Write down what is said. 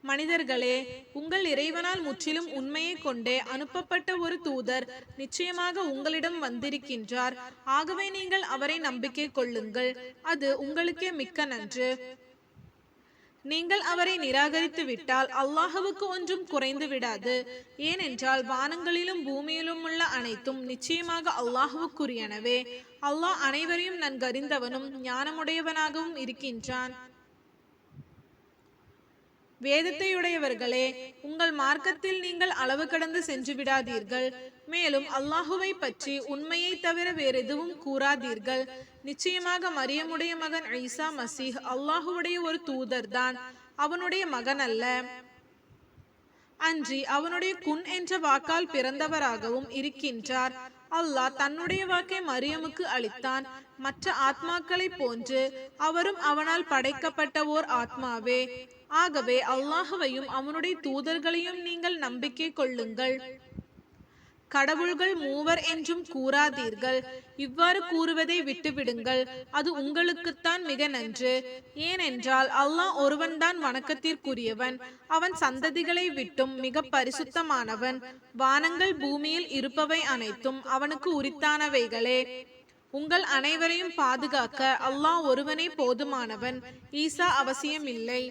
மனிதர்களே, உங்கள் இறைவனால் முற்றிலும் உண்மையை கொண்டே அனுப்பப்பட்ட ஒரு தூதர் நிச்சயமாக உங்களிடம் வந்திருக்கின்றார். ஆகவே நீங்கள் அவரை நம்பிக்கை கொள்ளுங்கள், அது உங்களுக்கே மிக்க நன்று. நீங்கள் அவரை நிராகரித்து விட்டால் அல்லாஹுவுக்கு ஒன்றும் குறைந்து விடாது. ஏனென்றால் வானங்களிலும் பூமியிலும் உள்ள அனைத்தும் நிச்சயமாக அல்லாஹுவுக்குரியனவே. அல்லாஹ் அனைவரையும் நன்கறிந்தவனும் ஞானமுடையவனாகவும் இருக்கின்றான். வேதத்தையுடையவர்களே, உங்கள் மார்க்கத்தில் நீங்கள் அளவு கடந்து சென்று விடாதீர்கள். மேலும் அல்லாஹுவை பற்றி உண்மையை தவிர வேறெதுவும் கூறாதீர்கள். நிச்சயமாக மரியமுடைய மகன் ஈசா மசீஹ் அல்லாஹுடைய ஒரு தூதர் தான், அவனுடைய மகன் அல்ல. அன்றி அவனுடைய குன் என்ற வாக்கால் பிறந்தவராகவும் இருக்கின்றார். அல்லாஹ் தன்னுடைய வாக்கை மரியமுக்கு அளித்தான். மற்ற ஆத்மாக்களை போன்று அவரும் அவனால் படைக்கப்பட்ட ஓர் ஆத்மாவே. ஆகவே அல்லாஹுவையும் அவனுடைய தூதர்களையும் நீங்கள் நம்பிக்கை கொள்ளுங்கள். கடவுள்கள் மூவர் என்றும் கூறாதீர்கள். இவ்வாறு கூறுவதை விட்டுவிடுங்கள், அது உங்களுக்குத்தான் மிக நன்று. ஏனென்றால் அல்லாஹ் ஒருவன்தான் வணக்கத்திற்குரியவன், அவன் சந்ததிகளை விட்டும் மிக பரிசுத்தமானவன். வானங்கள் பூமியில் இருப்பவை அனைத்தும் அவனுக்கு உரித்தானவைகளே. உங்கள் அனைவரையும் பாதுகாக்க அல்லாஹ் ஒருவனே போதுமானவன். ஈசா அவசியமில்லை.